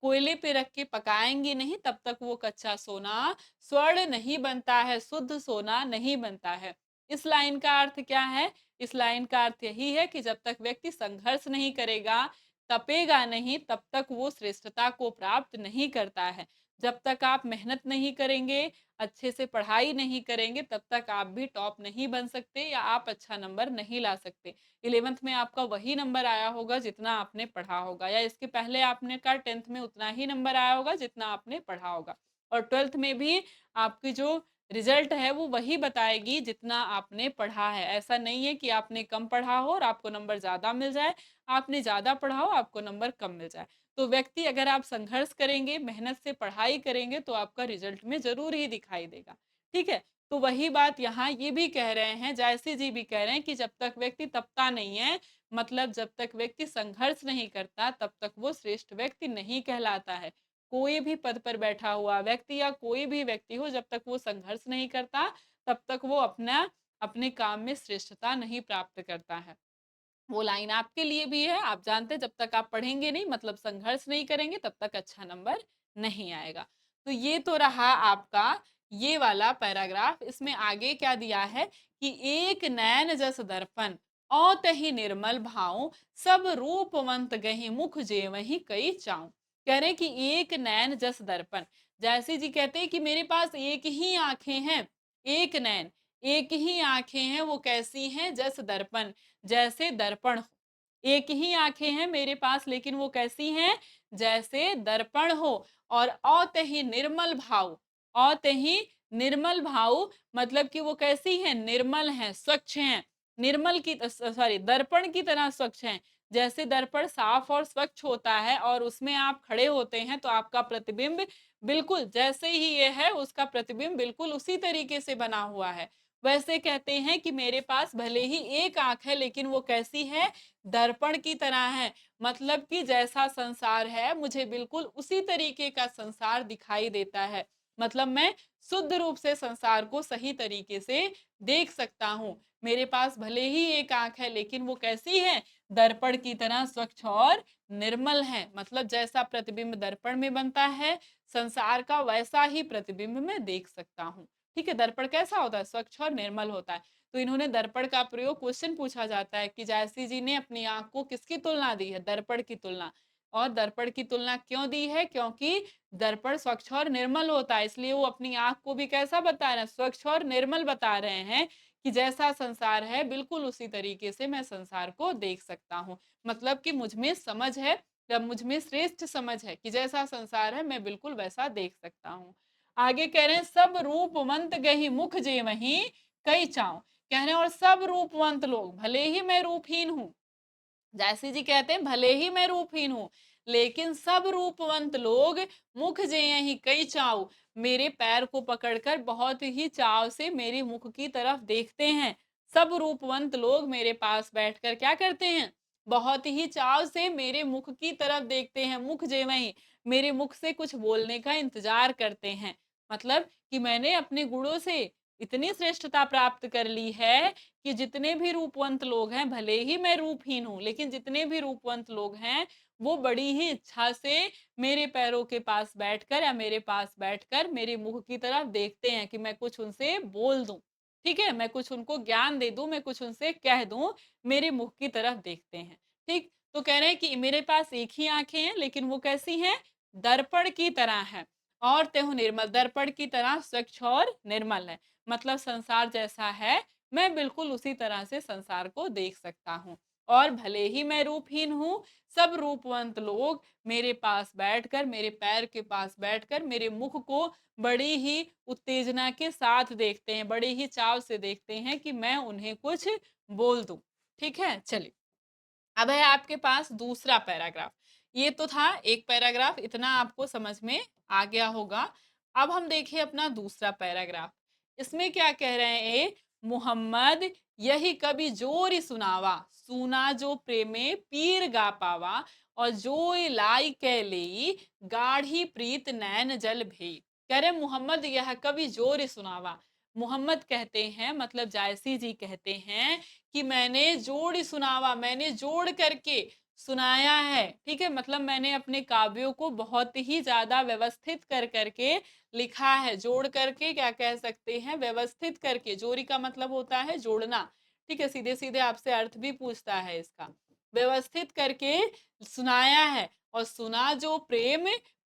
कोयले पे रख के पकाएंगे नहीं, तब तक वो कच्चा सोना स्वर्ण नहीं बनता है, शुद्ध सोना नहीं बनता है। इस लाइन का अर्थ क्या है? इस लाइन का अर्थ यही है कि जब तक व्यक्ति संघर्ष नहीं करेगा, तपेगा नहीं, तब तक वो श्रेष्ठता को प्राप्त नहीं करता है। जब तक आप मेहनत नहीं करेंगे, अच्छे से पढ़ाई नहीं करेंगे, तब तक आप भी टॉप नहीं बन सकते या आप अच्छा नंबर नहीं ला सकते। 11th में आपका वही नंबर आया होगा जितना आपने पढ़ा होगा, या इसके पहले आपने का 10th में उतना ही नंबर आया होगा जितना आपने पढ़ा होगा। और 12th में भी आपकी जो रिजल्ट है वो वही बताएगी जितना आपने पढ़ा है। ऐसा नहीं है कि आपने कम पढ़ा हो और आपको नंबर ज़्यादा मिल जाए, आपने ज़्यादा पढ़ा हो, आपको नंबर कम मिल जाए। तो व्यक्ति अगर आप संघर्ष करेंगे, मेहनत से पढ़ाई करेंगे तो आपका रिजल्ट में ज़रूर ही दिखाई देगा। ठीक है? तो वही बात यहाँ ये भी कह रहे हैं, जायसी जी भी कह रहे हैं कि जब तक व्यक्ति तपता नहीं है, मतलब जब तक व्यक्ति संघर्ष नहीं करता, तब तक वो श्रेष्ठ व्यक्ति नहीं कहलाता है। कोई भी पद पर बैठा हुआ व्यक्ति या कोई भी व्यक्ति हो, जब तक वो संघर्ष नहीं करता, तब तक वो अपने काम में श्रेष्ठता नहीं प्राप्त करता है। वो लाइन आपके लिए भी है, आप जानते हैं जब तक आप पढ़ेंगे नहीं, मतलब संघर्ष नहीं करेंगे, तब तक अच्छा नंबर नहीं आएगा। तो ये तो रहा आपका ये वाला पैराग्राफ। इसमें आगे क्या दिया है कि एक नैन जस दर्पण औतहि निर्मल भाव, सब रूपवंत गहि मुख जेवहि कई चाऊ। कह रहे कि एक नैन जस दर्पण, जैसे जी कहते हैं कि मेरे पास एक ही आंखें हैं, एक नैन, एक ही आंखें हैं, वो कैसी हैं? जस दर्पण, जैसे दर्पण हो। एक ही आंखें हैं मेरे पास, लेकिन वो कैसी हैं? जैसे दर्पण हो। और औतहि निर्मल भाव, औतहि निर्मल भाव मतलब कि वो कैसी हैं? निर्मल हैं, स्वच्छ हैं। निर्मल की सॉरी, दर्पण की तरह स्वच्छ हैं। जैसे दर्पण साफ और स्वच्छ होता है और उसमें आप खड़े होते हैं तो आपका प्रतिबिंब बिल्कुल जैसे ही ये है, उसका प्रतिबिंब बिल्कुल उसी तरीके से बना हुआ है। वैसे कहते हैं कि मेरे पास भले ही एक आंख है, लेकिन वो कैसी है? दर्पण की तरह है। मतलब कि जैसा संसार है, मुझे बिल्कुल उसी तरीके का संसार दिखाई देता है। मतलब मैं शुद्ध रूप से संसार को सही तरीके से देख सकता हूँ। मेरे पास भले ही एक आंख है, लेकिन वो कैसी है? दर्पण की तरह स्वच्छ और निर्मल है। मतलब जैसा प्रतिबिंब दर्पण में बनता है, संसार का वैसा ही प्रतिबिंब मैं देख सकता हूँ। ठीक है? दर्पण कैसा होता है? स्वच्छ और निर्मल होता है। तो इन्होंने दर्पण का प्रयोग, क्वेश्चन पूछा जाता है कि जायसी जी ने अपनी आँख को किसकी तुलना दी है? दर्पण की तुलना। और दर्पण की तुलना क्यों दी है? क्योंकि दर्पण स्वच्छ और निर्मल होता है, इसलिए वो अपनी आँख को भी कैसा बता रहे हैं? स्वच्छ और निर्मल बता रहे हैं कि जैसा संसार है, बिल्कुल उसी तरीके से मैं संसार को देख सकता हूँ। मतलब कि मुझ में समझ है, या मुझ में श्रेष्ठ समझ है कि जैसा संसार है, मैं बिल्कुल वैसा देख सकता हूँ। आगे कह रहे हैं सब रूपवंत गहि मुख जेवहि कई चाव। कह रहे हैं और सब रूपवंत लोग, भले ही मैं रूपहीन हूँ, जैसी जी कहते हैं भले ही मैं रूपहीन हूँ, लेकिन सब रूपवंत लोग मुख जेयहि कई चाव, मेरे पैर को पकड़कर बहुत ही चाव से मेरे मुख की तरफ देखते हैं। सब रूपवंत लोग मेरे पास बैठकर क्या करते हैं? बहुत ही चाव से मेरे मुख की तरफ देखते हैं। मुख जेवहि, मेरे मुख से कुछ बोलने का इंतजार करते हैं। मतलब कि मैंने अपने गुणों से इतनी श्रेष्ठता प्राप्त कर ली है कि जितने भी रूपवंत लोग हैं, भले ही मैं रूपहीन हूँ, लेकिन जितने भी रूपवंत लोग हैं, वो बड़ी ही इच्छा से मेरे पैरों के पास बैठकर या मेरे पास बैठकर मेरे मुख की तरफ देखते हैं कि मैं कुछ उनसे बोल दूं। ठीक है? मैं कुछ उनको ज्ञान दे दूं, मैं कुछ उनसे कह दूं, मेरे मुख की तरफ देखते हैं। ठीक? तो कह रहे हैं कि मेरे पास एक ही आंखें हैं, लेकिन वो कैसी हैं? दर्पण की तरह है। और तेहु निर्मल, दर्पण की तरह स्वच्छ और निर्मल है। मतलब संसार जैसा है, मैं बिल्कुल उसी तरह से संसार को देख सकता हूँ। और भले ही मैं रूपहीन हूँ, सब रूपवंत लोग मेरे पास बैठकर, मेरे पैर के पास बैठकर मेरे मुख को बड़ी ही उत्तेजना के साथ देखते हैं, बड़े ही चाव से देखते हैं कि मैं उन्हें कुछ बोल दूं। ठीक है? चलिए, अब है आपके पास दूसरा पैराग्राफ। ये तो था एक पैराग्राफ, इतना आपको समझ में आ गया होगा। अब हम देखिए अपना दूसरा पैराग्राफ। इसमें क्या कह रहे हैं? मोहम्मद यही कवि जोरी सुनावा, सुना जो प्रेमे पीर गा पावा, और जोई लाई के लेई गाढ़ी प्रीत नैन जल भई। कह रहे मोहम्मद यह कवि जोरी सुनावा। मोहम्मद कहते हैं, मतलब जायसी जी कहते हैं कि मैंने जोड़ सुनावा, मैंने जोड़ करके सुनाया है। ठीक है, मतलब मैंने अपने काव्यों को बहुत ही ज्यादा व्यवस्थित कर करके लिखा है, जोड़ करके क्या कह सकते हैं, व्यवस्थित करके। जोड़ी का मतलब होता है जोड़ना। ठीक है, सीधे सीधे आपसे अर्थ भी पूछता है इसका। व्यवस्थित करके सुनाया है। और सुना जो प्रेम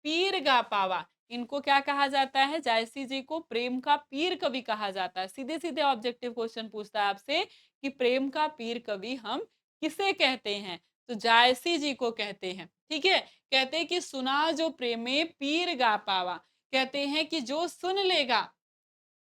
पीर गा पावा, इनको क्या कहा जाता है, जायसी जी को प्रेम का पीर कवि कहा जाता है। सीधे सीधे ऑब्जेक्टिव क्वेश्चन पूछता है आपसे कि प्रेम का पीर कवि हम किसे कहते हैं, तो जायसी जी को कहते हैं। ठीक है, कहते हैं कि सुना जो प्रेमे पीर गा पावा, कहते हैं कि जो सुन लेगा,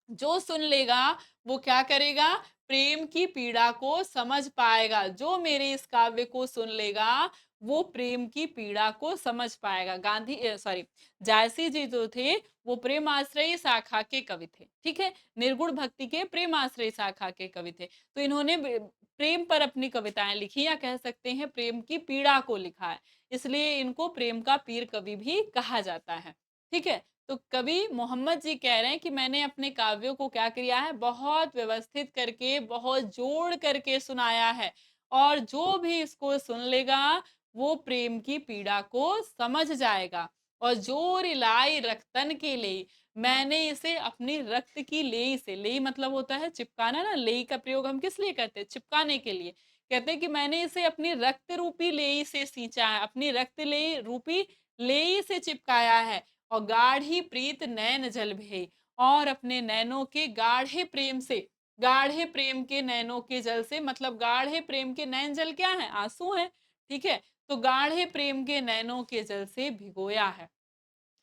जो सुन लेगा वो क्या करेगा, प्रेम की पीड़ा को समझ पाएगा। जो मेरे इस काव्य को सुन लेगा वो प्रेम की पीड़ा को समझ पाएगा। गांधी सॉरी, जायसी जी जो थे वो प्रेम आश्रयी शाखा के कवि थे। ठीक है, निर्गुण भक्ति के प्रेम आश्रयी शाखा के कवि थे। तो इन्होंने प्रेम पर अपनी कविताएं लिखी, या कह सकते हैं प्रेम की पीड़ा को लिखा है, इसलिए इनको प्रेम का पीर कवि भी कहा जाता है। ठीक है, तो कवि मोहम्मद जी कह रहे हैं कि मैंने अपने काव्यों को क्या किया है, बहुत व्यवस्थित करके, बहुत जोड़ करके सुनाया है, और जो भी इसको सुन लेगा वो प्रेम की पीड़ा को समझ जाएगा। और जोर लाई रक्तन के लिए, मैंने इसे अपनी रक्त की लेई से, लेई मतलब होता है चिपकाना ना, लेई का प्रयोग हम किस लिए करते हैं, चिपकाने के लिए। कहते हैं कि मैंने इसे अपनी रक्त रूपी लेई से सींचा है, अपनी रक्त लेई रूपी लेई से चिपकाया है। और गाढ़ी प्रीत नैन जल भे, और अपने नैनों के गाढ़े प्रेम से, गाढ़े प्रेम के नैनों के जल से, मतलब गाढ़े प्रेम के नैन जल क्या है, आंसू है। ठीक है, तो गाढ़े प्रेम के नैनों के जल से भिगोया है।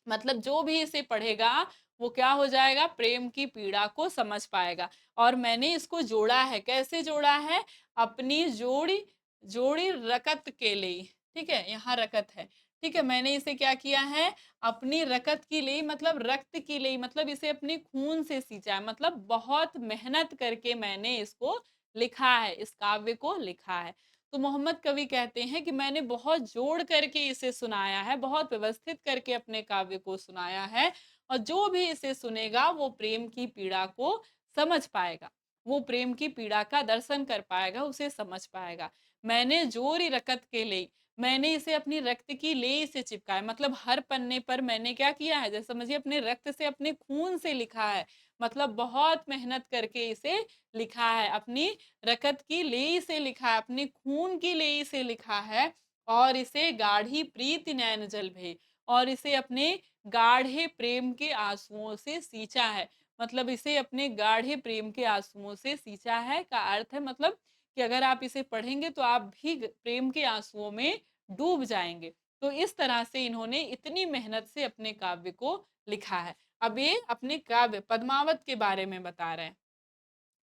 मतलब जो भी इसे पढ़ेगा वो क्या हो जाएगा, प्रेम की पीड़ा को समझ पाएगा। और मैंने इसको जोड़ा है, कैसे जोड़ा है, अपनी जोड़ी, जोड़ी रकत के लिए। ठीक है, यहाँ रकत है। ठीक है, मैंने इसे क्या किया है, अपनी रकत की लिए, मतलब रक्त की लिए, मतलब इसे अपने खून से सींचा है, मतलब बहुत मेहनत करके मैंने इसको लिखा है, इस काव्य को लिखा है। तो मोहम्मद कवि कहते हैं कि मैंने बहुत जोड़ करके इसे सुनाया है, बहुत व्यवस्थित करके अपने काव्य को सुनाया है, और जो भी इसे सुनेगा वो प्रेम की पीड़ा को समझ पाएगा, वो प्रेम की पीड़ा का दर्शन कर पाएगा, उसे समझ पाएगा। मैंने जोरी रकत के ले, मैंने इसे अपनी रक्त की लेई से चिपकाया, मतलब हर पन्ने पर मैंने क्या किया है, जैसे समझिए अपने रक्त से, अपने खून से लिखा है, मतलब बहुत मेहनत करके इसे लिखा है, अपनी रकत की लेई से लिखा है, अपनी खून की लेई से लिखा है। और इसे गाढ़ी प्रीति नैन जल भे, और इसे अपने गाढ़े प्रेम के आंसुओं से सींचा है, मतलब इसे अपने गाढ़े प्रेम के आंसुओं से सींचा है का अर्थ है, मतलब कि अगर आप इसे पढ़ेंगे तो आप भी प्रेम के आंसुओं में डूब जाएंगे। तो इस तरह से इन्होंने इतनी मेहनत से अपने काव्य को लिखा है। अब ये अपने काव्य पद्मावत के बारे में बता रहे हैं।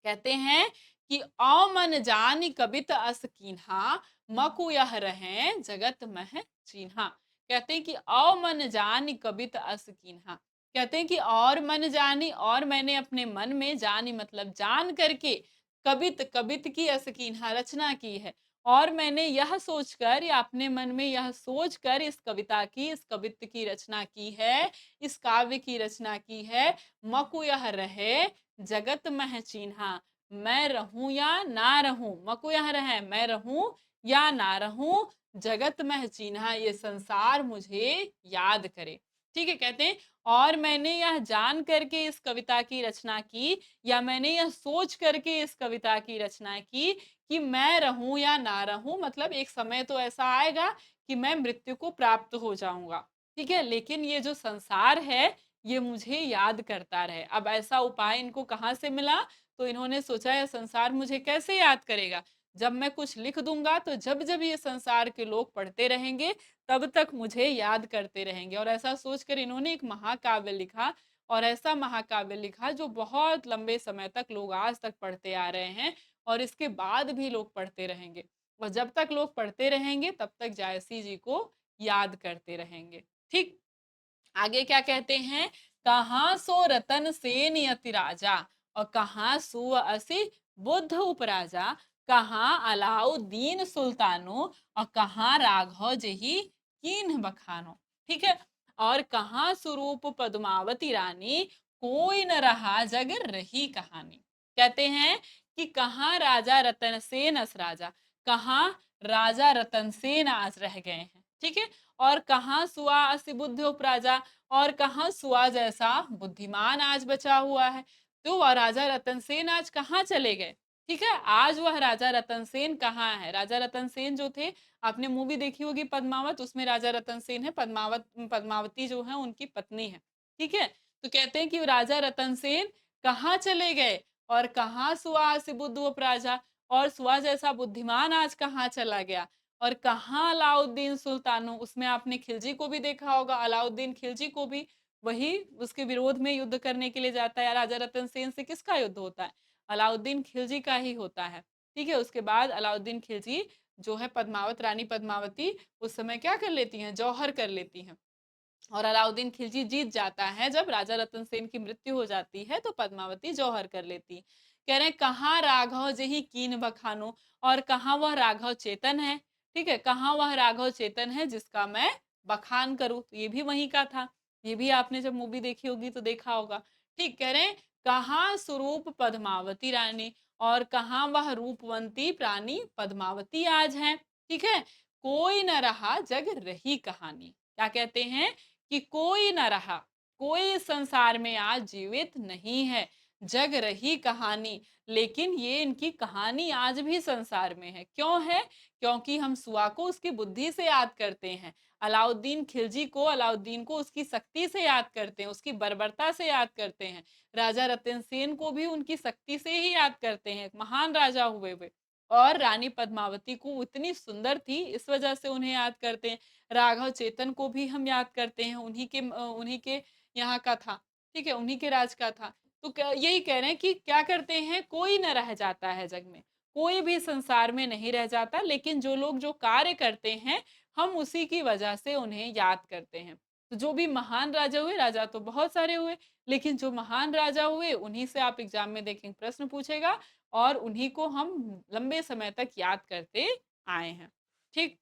कहते हैं कि औ मन जानि कबित अस कीन्हा, मकु यह रहे जगत मह चीन्हा। कहते हैं कि औ मन जानि कबित अस कीन्हा, कहते हैं कि और मन जानी, और मैंने अपने मन में, जानी मतलब जान करके, कबित, कबित की अस कीन्हा रचना की है। और मैंने यह सोचकर, या अपने मन में यह सोचकर इस कविता की, इस कवित्त की रचना की है, इस काव्य की रचना की है। मकु यह रहे जगत मह चीन्हा, मैं रहूं या ना रहूं, मको यहाँ रहे, मैं रहूं या ना रहूं, जगत मह चीन्हा, ये संसार मुझे याद करे। ठीक है, कहते हैं और मैंने यह जान करके इस कविता की रचना की, या मैंने यह सोच करके इस कविता की रचना की कि मैं रहूं या ना रहूं, मतलब एक समय तो ऐसा आएगा कि मैं मृत्यु को प्राप्त हो जाऊंगा। ठीक है, लेकिन ये जो संसार है ये मुझे याद करता रहे। अब ऐसा उपाय इनको कहाँ से मिला, तो इन्होंने सोचा यह संसार मुझे कैसे याद करेगा, जब मैं कुछ लिख दूंगा तो जब जब ये संसार के लोग पढ़ते रहेंगे तब तक मुझे याद करते रहेंगे। और ऐसा सोचकर इन्होंने एक महाकाव्य लिखा, और ऐसा महाकाव्य लिखा जो बहुत लंबे समय तक लोग आज तक पढ़ते आ रहे हैं, और इसके बाद भी लोग पढ़ते रहेंगे, और जब तक लोग पढ़ते रहेंगे तब तक जायसी जी को याद करते रहेंगे। ठीक, आगे क्या कहते हैं, कहाँ सो रतन सेन यति राजा, और कहाँ सु असी बुद्ध उपराजा, कहाँ अलाउद्दीन सुल्तानो, और कहाँ राघव जही कीन्ह बखानो। ठीक है, और कहाँ स्वरूप पद्मावती रानी, कोई न रहा जग रही कहानी। कहते हैं कि कहाँ राजा रतन सेन अस राजा, कहाँ राजा रतनसेन आज रह गए हैं। ठीक है, और कहाँ सुआ असी बुद्धि उपराजा, और कहाँ सुआ जैसा बुद्धिमान आज बचा हुआ है। तो वह राजा रतनसेन आज कहाँ चले गए? ठीक है, आज वह राजा रतनसेन कहाँ है? राजा रतनसेन जो थे, आपने मूवी देखी होगी पद्मावत, उसमें राजा रतनसेन है, पद्मावती जो है उनकी पत्नी है। ठीक है, तो कहते हैं कि राजा रतनसेन कहाँ चले गए, और कहाँ सुआ असी बुद्धि उपराजा, और सुआ जैसा बुद्धिमान आज कहाँ चला गया, और कहाँ अलाउद्दीन सुल्तानो, उसमें आपने खिलजी को भी देखा होगा, अलाउद्दीन खिलजी को भी वही उसके विरोध में युद्ध करने के लिए जाता है। राजा रतन सेन से किसका युद्ध होता है? अलाउद्दीन खिलजी का ही होता है। ठीक है, उसके बाद अलाउद्दीन खिलजी जो है पद्मावत, रानी पद्मावती उस समय क्या कर लेती हैं? जौहर कर लेती हैं, और अलाउद्दीन खिलजी जीत जाता है। जब राजा रतन सेन की मृत्यु हो जाती है तो पद्मावती जौहर कर लेती है। कह रहे हैं कहाँ राघव जही कीन बखानो, और कहाँ वह राघव चेतन है। ठीक है, कहाँ वह राघव चेतन है जिसका मैं बखान करूं, तो ये भी वहीं का था। ये भी आपने जब मूवी देखी होगी तो देखा होगा। ठीक, कह रहे हैं कहाँ स्वरूप पद्मावती रानी, और कहाँ वह रूपवंती प्राणी पद्मावती आज है। ठीक है, कोई न रहा जग रही कहानी। क्या कहते हैं? कि कोई न रहा, कोई संसार में आज जीवित नहीं है, जग रही कहानी। लेकिन ये इनकी कहानी आज भी संसार में है। क्यों है? क्योंकि हम सुआ को उसकी बुद्धि से याद करते हैं, अलाउद्दीन खिलजी को, अलाउद्दीन को उसकी शक्ति से याद करते हैं, उसकी बर्बरता से याद करते हैं। राजा रतन सेन को भी उनकी शक्ति से ही याद करते हैं, महान राजा हुए वे। और रानी पद्मावती को इतनी सुंदर थी, इस वजह से उन्हें याद करते हैं। राघव चेतन को भी हम याद करते हैं, उन्हीं के यहाँ का था। ठीक है, उन्हीं के राज का था। तो यही कह रहे हैं कि क्या करते हैं, कोई न रह जाता है जग में, कोई भी संसार में नहीं रह जाता, लेकिन जो लोग जो कार्य करते हैं हम उसी की वजह से उन्हें याद करते हैं। तो जो भी महान राजा हुए, राजा तो बहुत सारे हुए, लेकिन जो महान राजा हुए उन्हीं से आप एग्जाम में देखेंगे प्रश्न पूछेगा, और उन्हीं को हम लंबे समय तक याद करते आए हैं। ठीक,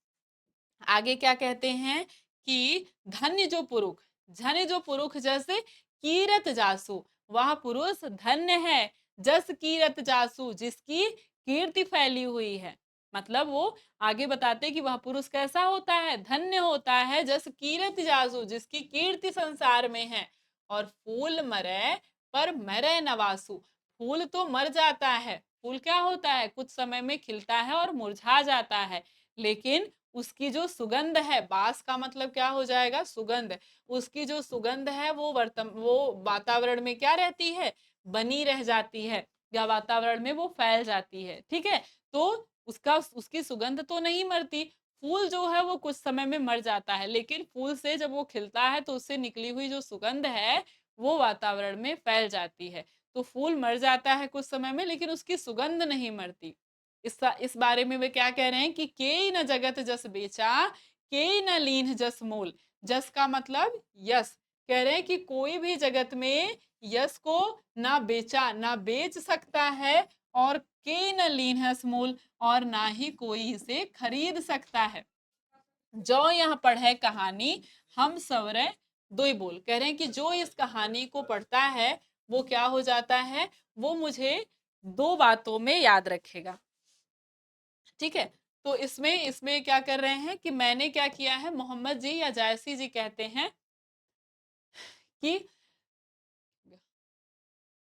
आगे क्या कहते हैं कि धन्य जो पुरुष, धन्य जो पुरुष जस कीरत जासु, वह पुरुष धन्य है जस कीरत जासु, जिसकी कीर्ति फैली हुई है। मतलब वो आगे बताते कि वह पुरुष कैसा होता है? धन्य होता है जस कीरत जासु, जिसकी कीर्ति संसार में है। और फूल मरे पर मरे नवासु, फूल तो मर जाता है, फूल क्या होता है? कुछ समय में खिलता है और मुरझा जाता है, लेकिन उसकी जो सुगंध है, बास का मतलब क्या हो जाएगा? सुगंध। उसकी जो सुगंध है वो वातावरण में क्या रहती है? बनी रह जाती है, या वातावरण में वो फैल जाती है। ठीक है, तो उसकी सुगंध तो नहीं मरती। फूल जो है वो कुछ समय में मर जाता है, लेकिन फूल से जब वो खिलता है तो उससे निकली हुई जो सुगंध है वो वातावरण में फैल जाती है। तो फूल मर जाता है कुछ समय में, लेकिन उसकी सुगंध नहीं मरती। इस बारे में वे क्या कह रहे हैं कि केई न जगत जस बेचा, केई न लीन जस मोल। जस का मतलब यश। कह रहे हैं कि कोई भी जगत में यश को ना बेचा, ना बेच सकता है, और के न लीन है मूल, और ना ही कोई इसे खरीद सकता है। जो यह पढ़े कहानी हम सवरे दो बोल। कह रहे हैं कि जो इस कहानी को पढ़ता है वो क्या हो जाता है? वो मुझे दो बातों में याद रखेगा। ठीक है, तो इसमें इसमें क्या कर रहे हैं कि मैंने क्या किया है, मोहम्मद जी या जायसी जी कहते हैं कि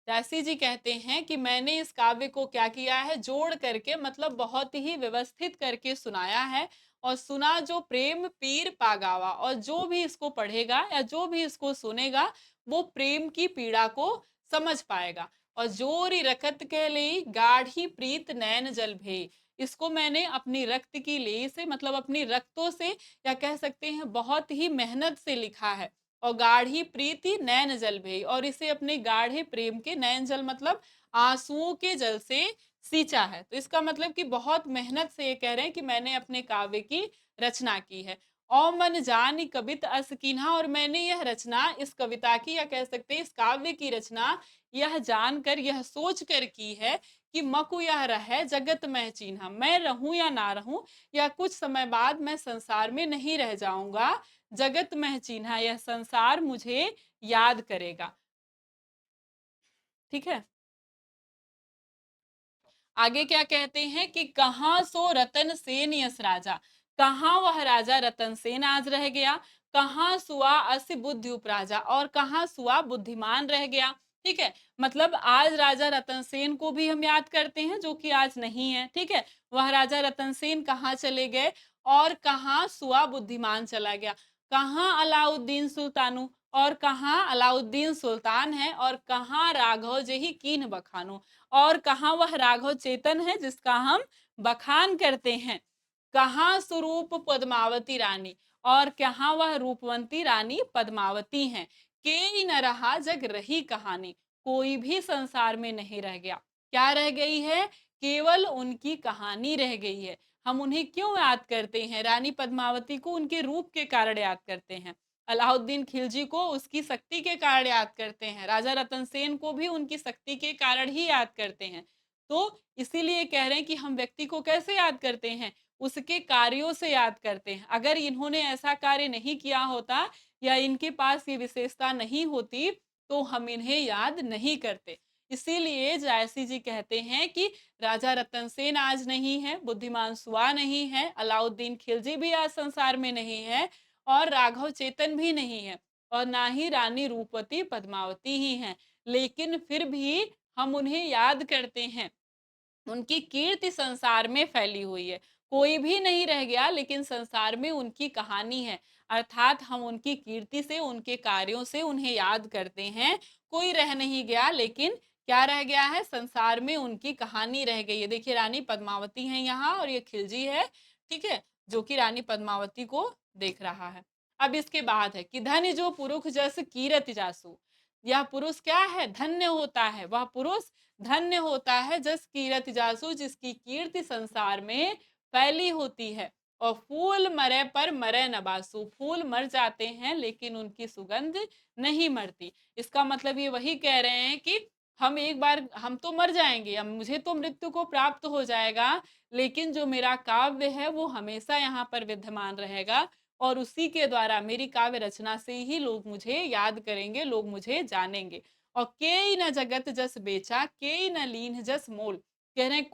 जैसी जी कहते हैं कि मैंने इस काव्य को क्या किया है, जोड़ करके, मतलब बहुत ही व्यवस्थित करके सुनाया है। और सुना जो प्रेम पीर पागावा, और जो भी इसको पढ़ेगा या जो भी इसको सुनेगा वो प्रेम की पीड़ा को समझ पाएगा। और जोरी रखत के लिए गाढ़ी प्रीत नैन जल भे, इसको मैंने अपनी रक्त की ले से, मतलब अपनी रक्तों से, या कह सकते हैं बहुत ही मेहनत से लिखा है। और गाढ़ी प्रीति नैन जल भई, और इसे अपने गाढ़े प्रेम के, नैन जल मतलब आंसुओं के जल से सींचा है। तो इसका मतलब कि बहुत मेहनत से ये कह रहे हैं कि मैंने अपने काव्य की रचना की है। और मन जानी कवित अस कीन्हा, और मैंने यह रचना, इस कविता की, या कह सकते हैं इस काव्य की रचना, यह जानकर, यह सोच कर की है कि मकु यह रहे जगत में चिन्हा, मैं रहूं या ना रहूं, या कुछ समय बाद मैं संसार में नहीं रह जाऊंगा, जगत में चिन्हा, यह संसार मुझे याद करेगा। ठीक है, आगे क्या कहते हैं कि कहाँ सो रतन सेन यस राजा, कहाँ वह राजा रतन सेन आज रह गया, कहाँ सुआ अस बुद्धि उपराजा, और कहाँ सुआ बुद्धिमान रह गया। ठीक है, मतलब आज राजा रतन सेन को भी हम याद करते हैं जो कि आज नहीं है। ठीक है, वह राजा रतन सेन कहाँ चले गए और कहाँ सुआ बुद्धिमान चला गया, कहाँ अलाउद्दीन सुल्तानु और कहाँ अलाउद्दीन सुल्तान है, और कहाँ राघव जही कीन बखानो, और कहाँ वह राघव चेतन है जिसका हम बखान करते हैं। कहाँ स्वरूप पद्मावती रानी, और कहाँ वह रूपवंती रानी पद्मावती हैं। के न रहा जग रही कहानी, कोई भी संसार में नहीं रह गया। क्या रह गई है? केवल उनकी कहानी रह गई है। हम उन्हें क्यों याद करते हैं? रानी पद्मावती को उनके रूप के कारण याद करते हैं। अलाउद्दीन खिलजी को उसकी शक्ति के कारण याद करते हैं। राजा रतन सेन को भी उनकी शक्ति के कारण ही याद करते हैं। तो इसीलिए कह रहे हैं कि हम व्यक्ति को कैसे याद करते हैं? उसके कार्यों से याद करते हैं। अगर इन्होंने ऐसा कार्य नहीं किया होता या इनके पास ये विशेषता नहीं होती, तो हम इन्हें याद नहीं करते। इसीलिए जायसी जी कहते हैं कि राजा रतन सेन आज नहीं है, बुद्धिमान सुआ नहीं है, अलाउद्दीन खिलजी भी आज संसार में नहीं है, और राघव चेतन भी नहीं है, और ना ही रानी रूपवती पद्मावती ही हैं। लेकिन फिर भी हम उन्हें याद करते हैं। उनकी कीर्ति संसार में फैली हुई है। कोई भी नहीं रह गया, लेकिन संसार में उनकी कहानी है। अर्थात हम उनकी कीर्ति से, उनके कार्यों से उन्हें याद करते हैं। कोई रह नहीं गया, लेकिन क्या रह गया है? संसार में उनकी कहानी रह गई है। देखिए रानी पद्मावती है यहाँ, और ये खिलजी है, ठीक है, जो कि रानी पद्मावती को देख रहा है। अब इसके बाद है कि धन्य जो पुरुष जस कीरति जासु। यह पुरुष क्या है? धन्य होता है। वह पुरुष धन्य होता है जस कीरति जासु, जिसकी कीर्ति संसार में फैली होती है। और फूल मरे पर मरे न बासु, फूल मर जाते हैं लेकिन उनकी सुगंध नहीं मरती। इसका मतलब ये वही कह रहे हैं कि हम एक बार, हम तो मर जाएंगे, अब मुझे तो मृत्यु को प्राप्त हो जाएगा, लेकिन जो मेरा काव्य है वो हमेशा यहाँ पर विद्यमान रहेगा, और उसी के द्वारा, मेरी काव्य रचना से ही लोग मुझे याद करेंगे, लोग मुझे जानेंगे। और के न जगत जस बेचा, के न लीन जस मोल। कह रहे हैं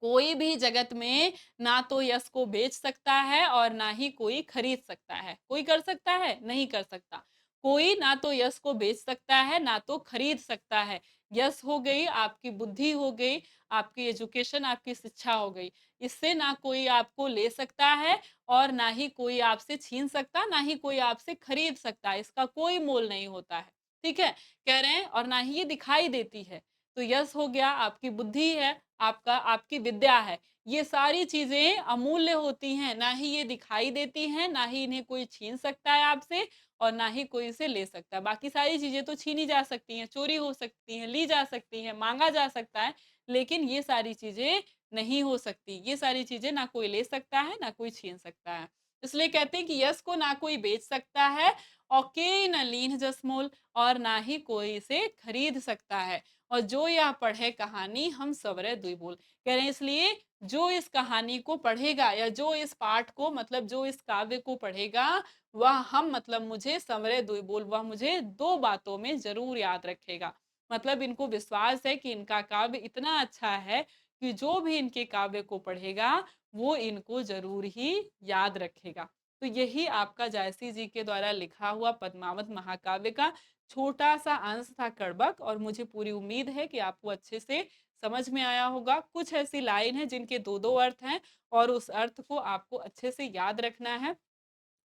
कोई भी जगत में ना तो यश को बेच सकता है और ना ही कोई खरीद सकता है। कोई कर सकता है? नहीं कर सकता। कोई ना तो यश को बेच सकता है, ना तो खरीद सकता है। यश हो गई, आपकी बुद्धि हो गई, आपकी एजुकेशन, आपकी शिक्षा हो गई। इससे ना कोई आपको ले सकता है और ना ही कोई आपसे छीन सकता, ना ही कोई आपसे खरीद सकता है। इसका कोई मोल नहीं होता है। ठीक है? कह रहे हैं, और ना ही ये दिखाई देती है। तो यश हो गया, आपकी बुद्धि है, आपका आपकी विद्या है। ये सारी चीज़ें अमूल्य होती हैं, ना ही ये दिखाई देती हैं, ना ही इन्हें कोई छीन सकता है आपसे, और ना ही कोई इसे ले सकता है। बाकी सारी चीज़ें तो छीनी जा सकती हैं, चोरी हो सकती हैं, ली जा सकती हैं, माँगा जा सकता है, लेकिन ये सारी चीज़ें नहीं हो सकती। ये सारी चीज़ें ना कोई ले सकता है, ना कोई छीन सकता है। इसलिए कहते हैं कि यश को ना कोई बेच सकता है, और के न लीन्ह जस मोल, और ना ही कोई इसे खरीद सकता है। और जो यह पढ़े कहानी हम सवरे दुई बोल। कह रहे हैं इसलिए जो इस कहानी को पढ़ेगा, या जो इस पाठ को, मतलब जो इस काव्य को पढ़ेगा, वह हम, मतलब मुझे सवरे दुई बोल, वह मुझे दो बातों में जरूर याद रखेगा। मतलब इनको विश्वास है कि इनका काव्य इतना अच्छा है कि जो भी इनके काव्य को पढ़ेगा वो इनको जरूर ही याद रखेगा। तो यही आपका जायसी जी के द्वारा लिखा हुआ पद्मावत महाकाव्य का छोटा सा अंश था कड़बक, और मुझे पूरी उम्मीद है कि आपको अच्छे से समझ में आया होगा। कुछ ऐसी लाइन है जिनके दो दो अर्थ हैं, और उस अर्थ को आपको अच्छे से याद रखना है,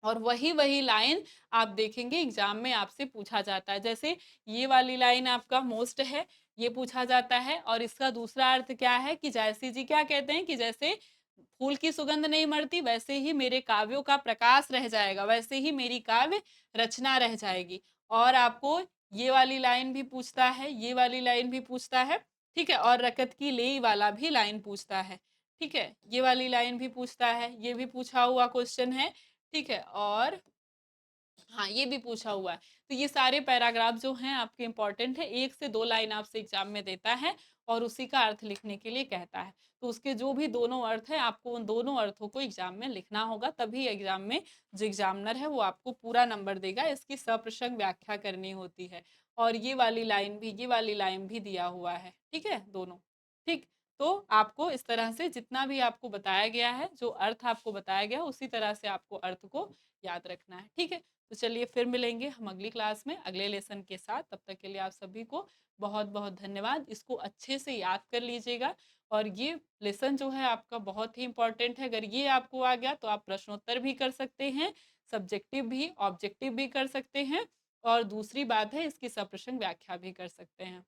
और वही वही लाइन आप देखेंगे एग्जाम में आपसे पूछा जाता है। जैसे ये वाली लाइन आपका मोस्ट है, ये पूछा जाता है, और इसका दूसरा अर्थ क्या है कि जायसी जी क्या कहते हैं कि जैसे फूल की सुगंध नहीं मरती, वैसे ही मेरे काव्यों का प्रकाश रह जाएगा, वैसे ही मेरी काव्य रचना रह जाएगी। और आपको ये वाली लाइन भी पूछता है, ये वाली लाइन भी पूछता है, ठीक है, और रकत की लेई वाला भी लाइन पूछता है, ठीक है, ये वाली लाइन भी पूछता है, ये भी पूछा हुआ क्वेश्चन है, ठीक है, और हाँ, ये भी पूछा हुआ है। तो ये सारे पैराग्राफ जो हैं आपके इम्पोर्टेंट है, 1 से 2 लाइन आपसे एग्ज़ाम में देता है, और उसी का अर्थ लिखने के लिए कहता है। तो उसके जो भी दोनों अर्थ हैं, आपको उन दोनों अर्थों को एग्ज़ाम में लिखना होगा, तभी एग्ज़ाम में जो एग्ज़ामिनर है वो आपको पूरा नंबर देगा। इसकी सप्रश्न व्याख्या करनी होती है। और ये वाली लाइन भी दिया हुआ है, ठीक है? दोनों। ठीक? तो आपको इस तरह से जितना भी आपको बताया गया है, जो अर्थ आपको बताया गया है, उसी तरह से आपको अर्थ को याद रखना है, ठीक है? तो चलिए फिर मिलेंगे हम अगली क्लास में, अगले लेसन के साथ। तब तक के लिए आप सभी को बहुत-बहुत धन्यवाद। इसको अच्छे से याद कर लीजिएगा और ये लेसन जो है आपका बहुत ही इम्पोर्टेंट है। अगर ये आपको आ गया तो आप प्रश्नोत्तर भी कर सकते हैं, सब्जेक्टिव भी, ऑब्जेक्टिव भी कर सकते हैं और दूसरी बात है इसकी सप्रश्न व्याख्या भी कर सकते हैं।